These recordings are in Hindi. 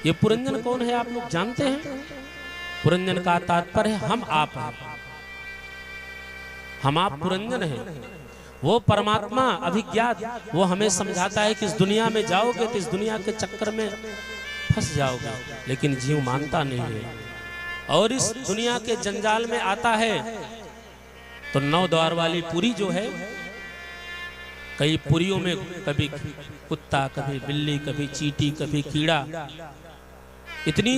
ये पुरंजन कौन है आप लोग जानते हैं? पुरंजन का तात्पर्य है हम आप हैं, हम आप पुरंजन हैं। वो परमात्मा अभिज्ञात, वो हमें समझाता है कि इस दुनिया में जाओगे तो इस दुनिया के चक्कर में फंस जाओगे, लेकिन जीव मानता नहीं है और इस दुनिया के जंजाल में आता है। तो 9 द्वार वाली पुरी जो है, कई पुरियों में कभी कुत्ता, कभी बिल्ली, कभी चींटी, कभी कीड़ा, इतनी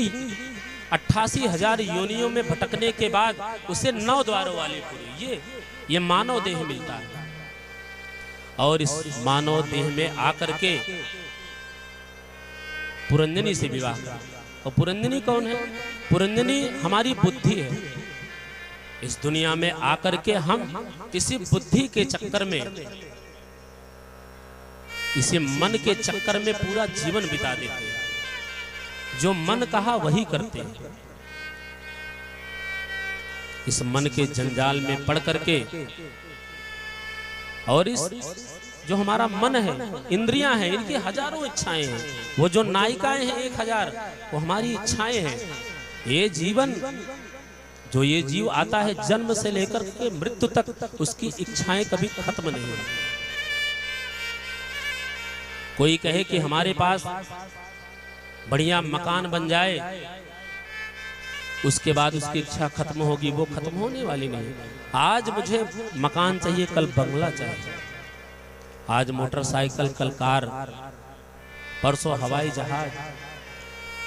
88,000 योनियों में भटकने के बाद उसे 9 द्वारों वाली पुरी, ये मानव देह मिलता है। और इस मानव देह में आकर के पुरंजनी से विवाह करा। और पुरंजनी कौन है? पुरंजनी हमारी बुद्धि है। इस दुनिया में आकर के हम किसी बुद्धि के चक्कर में, इसी मन के चक्कर में पूरा जीवन बिता देते हैं। जो मन कहा वही करते हैं। इस मन के जंजाल में पड़ करके, और इस जो हमारा मन है, इंद्रियां हैं, इनकी हजारों इच्छाएं हैं। वो जो नायिकाएं हैं 1000, वो हमारी इच्छाएं हैं। ये जीवन, जो ये जीव आता है जन्म से लेकर के मृत्यु तक, उसकी इच्छाएं कभी खत्म नहीं होती। कोई कहे कि हमारे पास बढ़िया मकान बन जाए, उसके बाद उसकी इच्छा खत्म होगी, वो खत्म होने वाली नहीं। आज मुझे मकान चाहिए, कल बंगला चाहिए, आज मोटरसाइकिल, कल कार, परसों हवाई जहाज।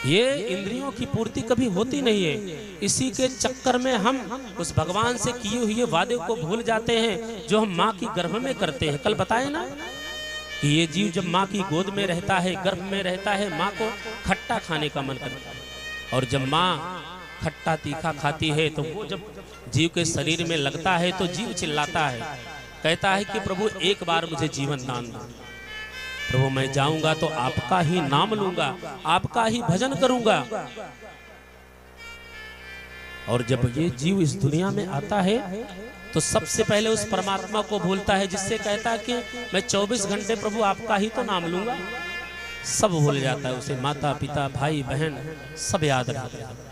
ये इंद्रियों की पूर्ति कभी होती नहीं है। इसी के चक्कर में हम उस भगवान से किए हुए वादे को भूल जाते हैं, जो हम माँ की गर्भ में करते हैं। कल बताए ना कि ये जीव जब माँ की गोद में रहता है, गर्भ में रहता है, माँ को खट्टा खाने का मन करता है। और जब माँ खट्टा तीखा खाती है तो वो जब जीव के शरीर में लगता है तो जीव चिल्लाता है, कहता है कि प्रभु एक बार मुझे जीवन दान दो। प्रभु मैं जाऊंगा तो आपका ही नाम लूंगा, आपका ही भजन करूंगा। और जब ये जीव इस दुनिया में आता है तो सबसे पहले उस परमात्मा को भूलता है, जिससे कहता है कि मैं 24 घंटे प्रभु आपका ही तो नाम लूंगा। सब भूल जाता है उसे, माता पिता भाई बहन सब याद रहता है।